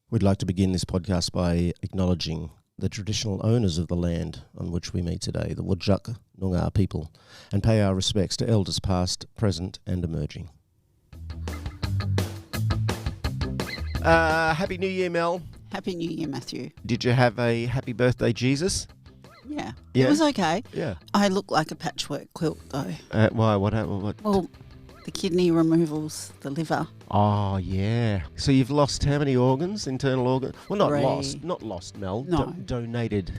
We'd like to begin this podcast by acknowledging the traditional owners of the land on which we meet today, the Whadjuk Noongar people, and pay our respects to elders past, present and emerging. Happy New Year, Mel. Happy New Year, Matthew. Did you have a happy birthday, Jesus? Yeah. It was okay. Yeah. I look like a patchwork quilt, though. Why? What happened? What? Well, the kidney removals, the liver. Oh, yeah. So you've lost how many organs, internal organs? Well, not 3. Not lost, Mel. No. Donated.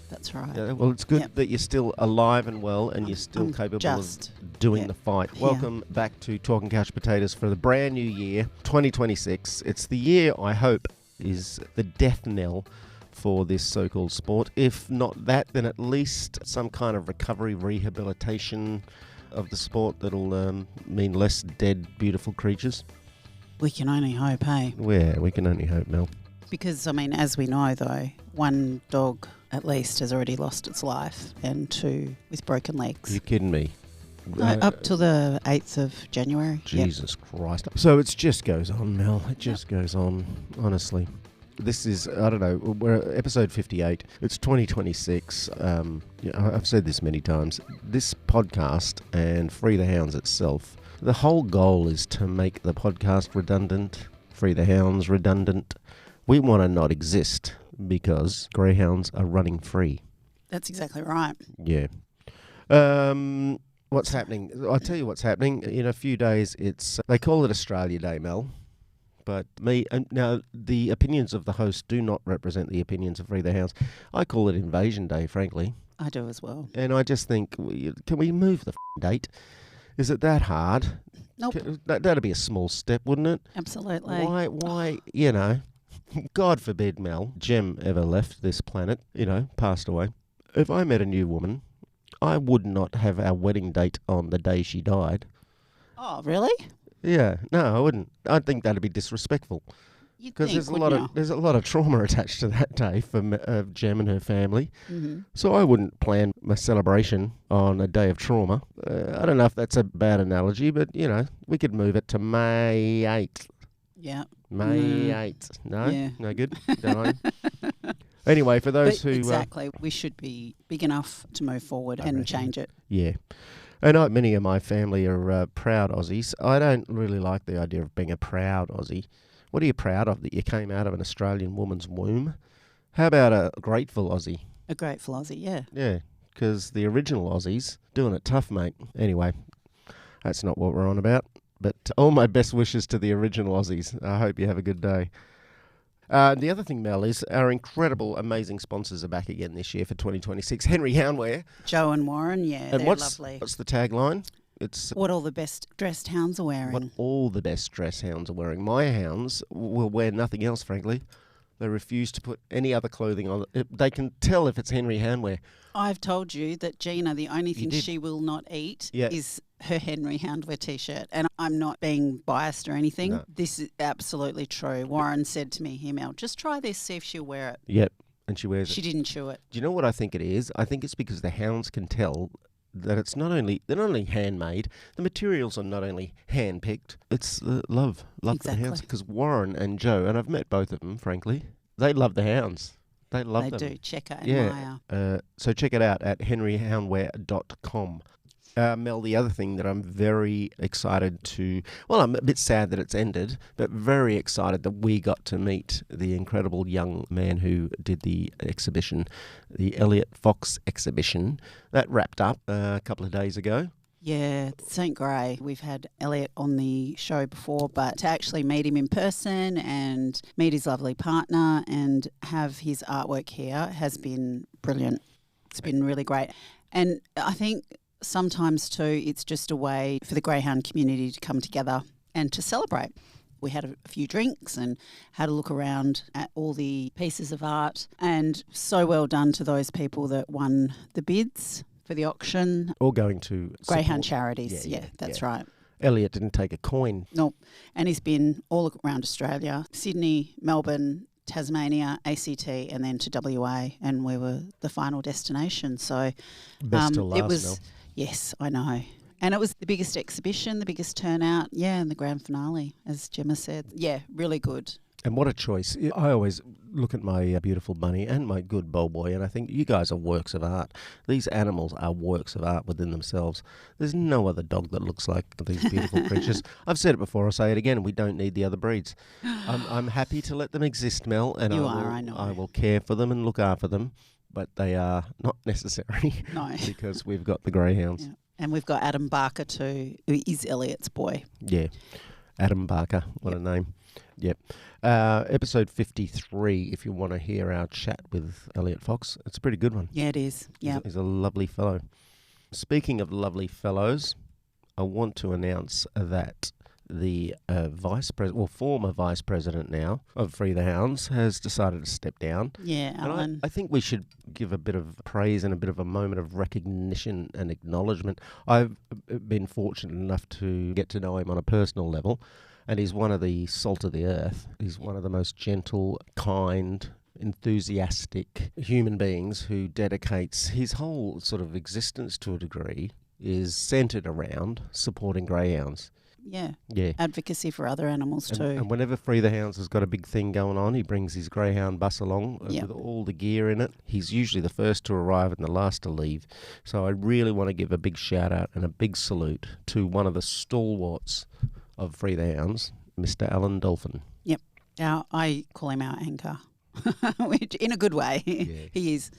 That's right. Yeah, well, it's good that you're still alive and well and you're still capable of doing the fight. Welcome back to Talking Couch Potatoes for the brand new year, 2026. It's the year, I hope, is the death knell for this so-called sport. If not that, then at least some kind of recovery, rehabilitation of the sport that'll mean less dead, beautiful creatures. We can only hope, hey? Yeah, we can only hope, Mel. Because, I mean, as we know, though, one dog at least has already lost its life and 2 with broken legs. You're kidding me. No, up till the 8th of January. Jesus Christ. So it just goes on, Mel. It just goes on, honestly. This is, I don't know, we're at episode 58. It's 2026. I've said this many times. This podcast and Free the Hounds itself, the whole goal is to make the podcast redundant, Free the Hounds redundant. We want to not exist because greyhounds are running free. That's exactly right. Yeah. What's happening? I'll tell you what's happening. In a few days, they call it Australia Day, Mel. But now the opinions of the host do not represent the opinions of Free the Hounds. I call it Invasion Day, frankly. I do as well. And I just think, can we move the date? Is it that hard? Nope. That'd be a small step, wouldn't it? Absolutely. Why, God forbid, Mel, Jem ever left this planet, passed away. If I met a new woman, I would not have our wedding date on the day she died. Oh, really? Yeah, no, I wouldn't. I think that'd be disrespectful. Because there's a lot of trauma attached to that day for Jem and her family. Mm-hmm. So I wouldn't plan my celebration on a day of trauma. I don't know if that's a bad analogy, but we could move it to May 8th. Yeah. May 8th. No, yeah. No good. Don't. Anyway, for those who exactly, we should be big enough to move forward and change it. Yeah. And many of my family are proud Aussies. I don't really like the idea of being a proud Aussie. What are you proud of? That you came out of an Australian woman's womb? How about a grateful Aussie? A grateful Aussie, yeah. Yeah, because the original Aussies, doing it tough, mate. Anyway, that's not what we're on about. But all my best wishes to the original Aussies. I hope you have a good day. The other thing, Mel, is our incredible, amazing sponsors are back again this year for 2026. Henry Houndwear. Joe and Warren, yeah, and they're lovely. What's the tagline? It's what all the best dressed hounds are wearing. What all the best dressed hounds are wearing. My hounds will wear nothing else, frankly. They refuse to put any other clothing on. They can tell if it's Henry Houndwear. I've told you that Gina, the only thing she will not eat is her Henry Houndwear T-shirt. And I'm not being biased or anything. No. This is absolutely true. Warren said to me, "Hey Mel, just try this, see if she'll wear it." Yep, and she wears it. She didn't chew it. Do you know what I think it is? I think it's because the hounds can tell that it's they're not only handmade, the materials are not only hand-picked, it's love exactly. For the hounds. Because Warren and Joe, and I've met both of them, frankly, they love the hounds. They love them. They do. Checker and Maya. So check it out at henryhoundwear.com. Mel, the other thing that I'm very excited to... Well, I'm a bit sad that it's ended, but very excited that we got to meet the incredible young man who did the exhibition, the Elliot Fox exhibition. That wrapped up a couple of days ago. Yeah, St. Grey. We've had Elliot on the show before, but to actually meet him in person and meet his lovely partner and have his artwork here has been brilliant. It's been really great. And I think sometimes too, it's just a way for the greyhound community to come together and to celebrate. We had a few drinks and had a look around at all the pieces of art, and so well done to those people that won the bids for the auction. All going to greyhound charities. Yeah, that's right. Elliot didn't take a coin. No, and he's been all around Australia, Sydney, Melbourne, Tasmania, ACT, and then to WA, and we were the final destination. So best till last, it was. Yes, I know. And it was the biggest exhibition, the biggest turnout, and the grand finale, as Gemma said. Yeah, really good. And what a choice. I always look at my beautiful bunny and my good bow boy, and I think you guys are works of art. These animals are works of art within themselves. There's no other dog that looks like these beautiful creatures. I've said it before, I'll say it again, we don't need the other breeds. I'm happy to let them exist, Mel, and I will care for them and look after them, but they are not necessary. No. Because we've got the greyhounds. Yeah. And we've got Adam Barker too, who is Elliot's boy. Yeah. Adam Barker, what a name. Yep. Episode 53, if you want to hear our chat with Elliot Fox. It's a pretty good one. Yeah, it is. Yeah. He's a lovely fellow. Speaking of lovely fellows, I want to announce that the former vice president now of Free the Hounds has decided to step down. Yeah, Alan. I think we should give a bit of praise and a bit of a moment of recognition and acknowledgement. I've been fortunate enough to get to know him on a personal level, and he's one of the salt of the earth. He's one of the most gentle, kind, enthusiastic human beings who dedicates his whole sort of existence to a degree is centred around supporting greyhounds. Yeah. Yeah. Advocacy for other animals too. And whenever Free the Hounds has got a big thing going on, he brings his greyhound bus along with all the gear in it. He's usually the first to arrive and the last to leave. So I really want to give a big shout out and a big salute to one of the stalwarts of Free the Hounds, Mr. Alan Dolphin. Yep. Now I call him our anchor, which in a good way. Yeah. He is.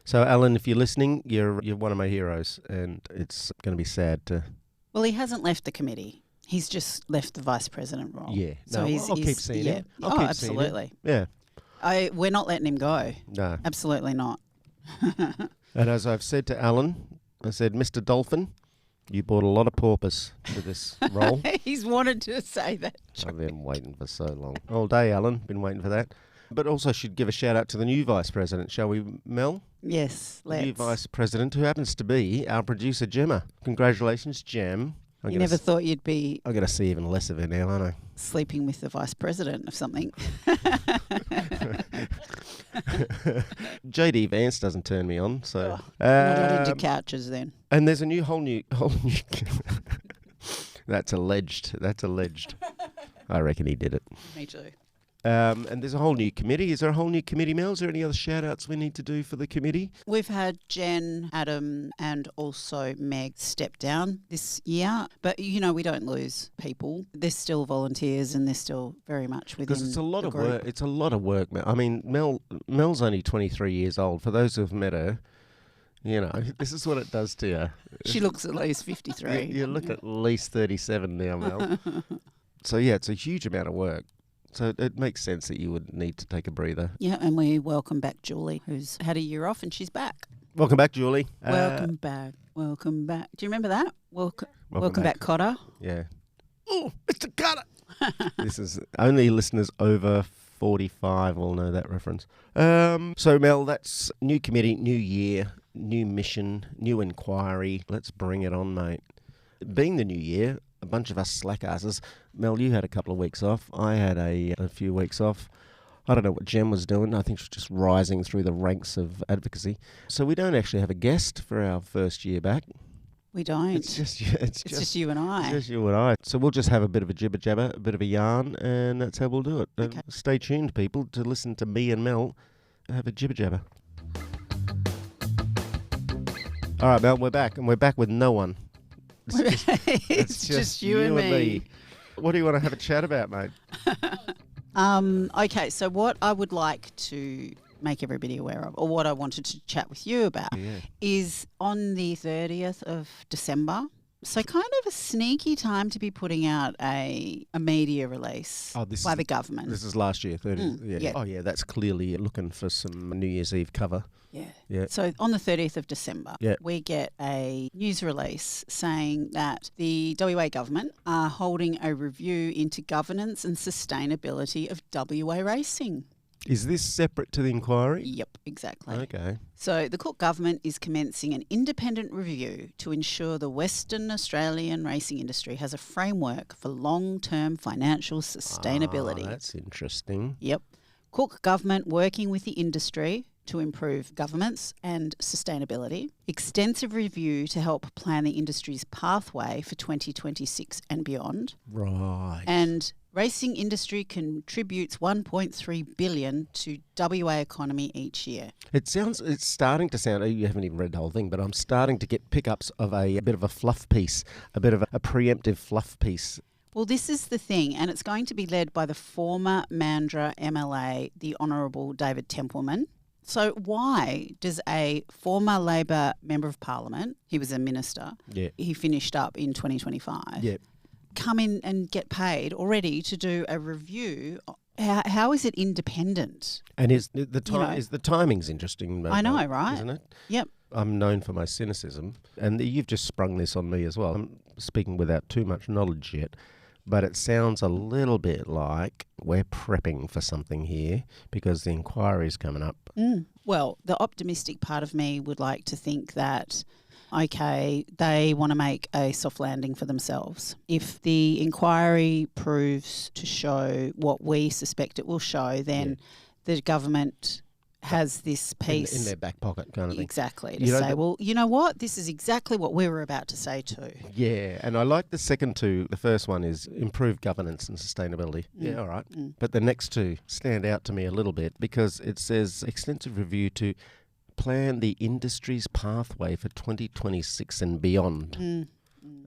So Alan, if you're listening, you're one of my heroes, and it's going to be sad to... Well, he hasn't left the committee. He's just left the vice president role. Yeah. So I'll keep seeing him. Absolutely. Yeah. We're not letting him go. No. Absolutely not. And as I've said to Alan, I said, Mr. Dolphin, you brought a lot of porpoise to this role. He's wanted to say that. I've been waiting for so long. All day, Alan. Been waiting for that. But also should give a shout out to the new vice president, shall we, Mel? Yes, let's. New vice president, who happens to be our producer, Gemma. Congratulations, Gem. You never thought you'd be... I'm going to see even less of her now, aren't I? Sleeping with the vice president of something. JD Vance doesn't turn me on, so... not into couches then. And there's a whole new... That's alleged. I reckon he did it. Me too. And there's a whole new committee. Is there a whole new committee, Mel? Is there any other shout-outs we need to do for the committee? We've had Jen, Adam and also Meg step down this year. But, we don't lose people. They're still volunteers and they're still very much within the group. Because it's a lot of work. It's a lot of work, Mel. I mean, Mel's only 23 years old. For those who've met her, this is what it does to you. She looks at least 53. You look at least 37 now, Mel. So, yeah, it's a huge amount of work. So it makes sense that you would need to take a breather. Yeah, and we welcome back Julie, who's had a year off and she's back. Welcome back, Julie. Welcome back. Welcome back. Do you remember that? Welcome back, Cotter. Yeah. Oh, Mr. Cotter. This is only listeners over 45 will know that reference. So, Mel, that's new committee, new year, new mission, new inquiry. Let's bring it on, mate. Being the new year, a bunch of us slackasses. Mel, you had a couple of weeks off. I had a few weeks off. I don't know what Jem was doing. I think she was just rising through the ranks of advocacy. So we don't actually have a guest for our first year back. We don't. It's just you and I. It's just you and I. So we'll just have a bit of a jibber jabber, a bit of a yarn, and that's how we'll do it. Okay. Stay tuned, people, to listen to me and Mel have a jibber jabber. All right, Mel, we're back, and we're back with no one. It's just you and me. What do you want to have a chat about, mate? Okay, so what I would like to make everybody aware of, or what I wanted to chat with you about, is on the 30th of December. So kind of a sneaky time to be putting out a media release by the government. This is last year, 30th. Yeah. Oh, yeah, that's clearly looking for some New Year's Eve cover. Yeah. So on the 30th of December, we get a news release saying that the WA government are holding a review into governance and sustainability of WA racing. Is this separate to the inquiry? Yep, exactly. Okay. So the Cook government is commencing an independent review to ensure the Western Australian racing industry has a framework for long-term financial sustainability. That's interesting. Yep. Cook government working with the industry to improve governance and sustainability, extensive review to help plan the industry's pathway for 2026 and beyond. Right. And Racing industry contributes 1.3 billion to WA economy each year. It's starting to sound, you haven't even read the whole thing, but I'm starting to get pickups of a bit of a fluff piece, a bit of a preemptive fluff piece. Well, this is the thing, and it's going to be led by the former Mandurah MLA, the Honourable David Templeman. So why does a former Labor Member of Parliament, he was a minister, he finished up in 2025, come in and get paid already to do a review? How is it independent? And the timing's interesting. I know, right? Isn't it? Yep. I'm known for my cynicism, and you've just sprung this on me as well. I'm speaking without too much knowledge yet, but it sounds a little bit like we're prepping for something here because the inquiry's coming up. Well, the optimistic part of me would like to think that, okay, they want to make a soft landing for themselves. If the inquiry proves to show what we suspect it will show, then the government has this piece in their back pocket kind of thing. Exactly. To say, well, you know what? This is exactly what we were about to say too. Yeah, and I like the second two. The first one is improved governance and sustainability. Yeah, all right. But the next two stand out to me a little bit because it says extensive review to plan the industry's pathway for 2026 and beyond.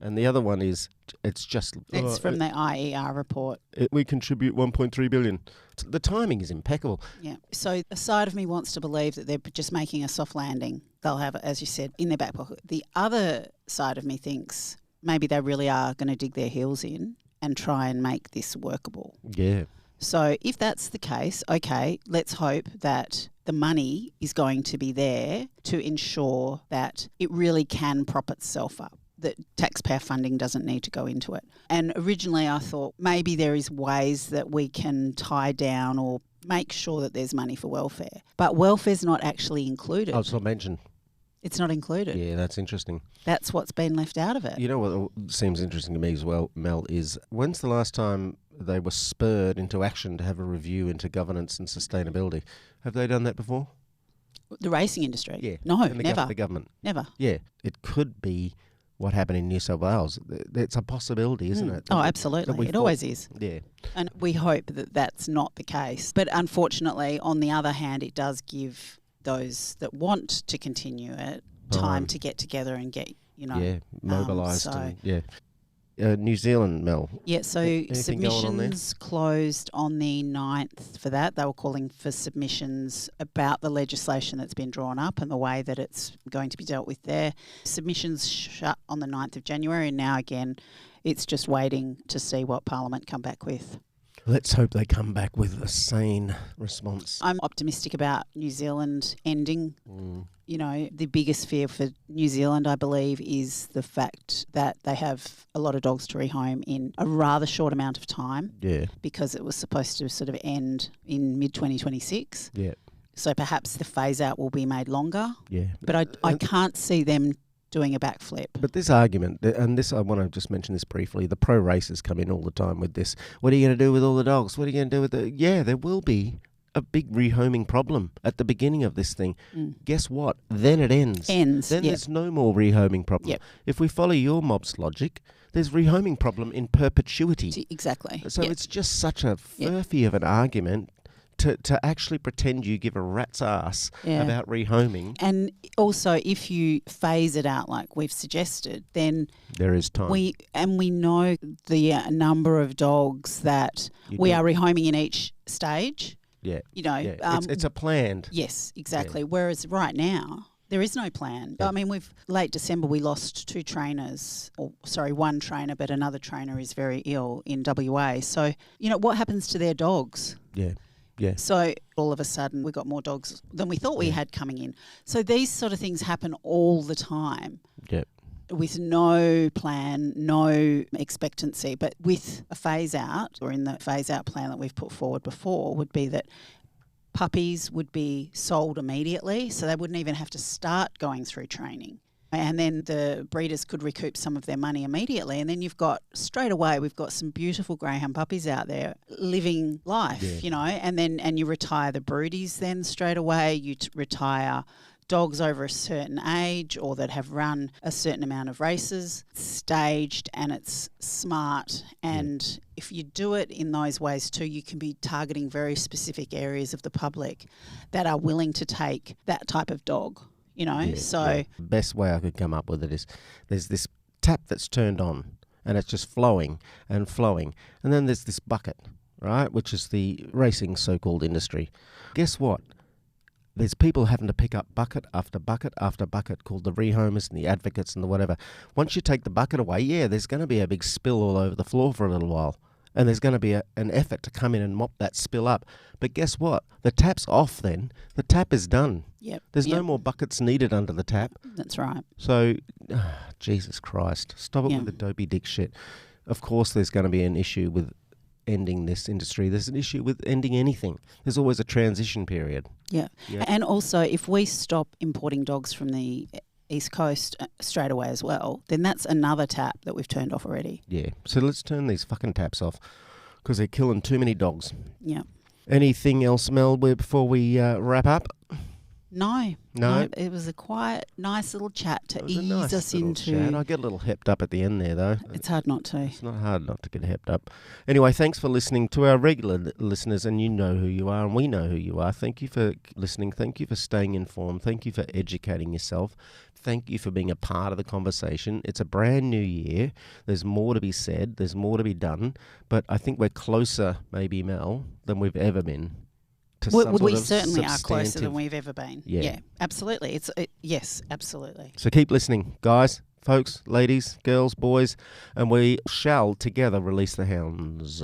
And the other one is, it's from the IER report. We contribute 1.3 billion. The timing is impeccable. Yeah. So a side of me wants to believe that they're just making a soft landing. They'll have it, as you said, in their back pocket. The other side of me thinks maybe they really are going to dig their heels in and try and make this workable. Yeah. So if that's the case, okay, let's hope that the money is going to be there to ensure that it really can prop itself up, that taxpayer funding doesn't need to go into it. And originally I thought maybe there is ways that we can tie down or make sure that there's money for welfare. But welfare's not actually included. Oh, it's not mentioned. It's not included. Yeah, that's interesting. That's what's been left out of it. You know what seems interesting to me as well, Mel, is when's the last time they were spurred into action to have a review into governance and sustainability? Have they done that before? The racing industry? Yeah. No, never. The government? Never. Yeah. It could be what happened in New South Wales. It's a possibility, isn't it? Oh, absolutely. It always is. Yeah. And we hope that that's not the case. But unfortunately, on the other hand, it does give those that want to continue it time to get together and get, mobilised. New Zealand, Mel. Yeah, so submissions closed on the 9th for that. They were calling for submissions about the legislation that's been drawn up and the way that it's going to be dealt with there. Submissions shut on the 9th of January, and now again it's just waiting to see what Parliament come back with. Let's hope they come back with a sane response. I'm optimistic about New Zealand ending. You know, the biggest fear for New Zealand, I believe, is the fact that they have a lot of dogs to rehome in a rather short amount of time. Yeah. Because it was supposed to sort of end in mid-2026. Yeah. So perhaps the phase-out will be made longer. Yeah. But I can't see them doing a backflip. But this argument, and this I want to just mention this briefly, the pro racers come in all the time with this. What are you going to do with all the dogs? What are you going to do with the... Yeah, there will be a big rehoming problem at the beginning of this thing. Guess what? Then it ends. Then there's no more rehoming problem. Yep. If we follow your mob's logic, there's rehoming problem in perpetuity. Exactly. So it's just such a furphy of an argument to actually pretend you give a rat's ass about rehoming. And also, if you phase it out like we've suggested, then there is time. We know the number of dogs that we are rehoming in each stage. Yeah. You know, it's a planned. Yes, exactly. Yeah. Whereas right now, there is no plan. Yeah. I mean, late December, we lost one trainer, but another trainer is very ill in WA. So, what happens to their dogs? Yeah. Yeah. So all of a sudden we got more dogs than we thought we had coming in. So these sort of things happen all the time. Yep. With no plan, no expectancy. But with a phase out, or in the phase out plan that we've put forward before, would be that puppies would be sold immediately, so they wouldn't even have to start going through training. And then the breeders could recoup some of their money immediately. And then we've got some beautiful greyhound puppies out there living life, and you retire the broodies then straight away. You retire dogs over a certain age or that have run a certain amount of races, staged, and it's smart. And if you do it in those ways too, you can be targeting very specific areas of the public that are willing to take that type of dog, you know. The best way I could come up with it is there's this tap that's turned on and it's just flowing and flowing. And then there's this bucket, right, which is the racing so-called industry. Guess what? There's people having to pick up bucket after bucket after bucket called the rehomers and the advocates and the whatever. Once you take the bucket away, there's going to be a big spill all over the floor for a little while. And there's going to be an effort to come in and mop that spill up. But guess what? The tap's off then. The tap is done. There's no more buckets needed under the tap. That's right. So, Jesus Christ, stop it with the dopey dick shit. Of course there's going to be an issue with ending this industry. There's an issue with ending anything. There's always a transition period. Yeah. And also, if we stop importing dogs from the East Coast straight away as well, then that's another tap that we've turned off already. Yeah. So let's turn these fucking taps off because they're killing too many dogs. Yeah. Anything else, Mel, before we wrap up? No. It was a quiet, nice little chat to ease us into. Chat. I get a little hepped up at the end there, though. It's hard not to. It's not hard not to get hepped up. Anyway, thanks for listening to our regular listeners, and you know who you are, and we know who you are. Thank you for listening. Thank you for staying informed. Thank you for educating yourself. Thank you for being a part of the conversation. It's a brand new year. There's more to be said. There's more to be done. But I think we're closer, maybe, Mel, than we've ever been. We certainly are closer than we've ever been. Yeah, absolutely. Yes, absolutely. So keep listening, guys, folks, ladies, girls, boys, and we shall together release the hounds.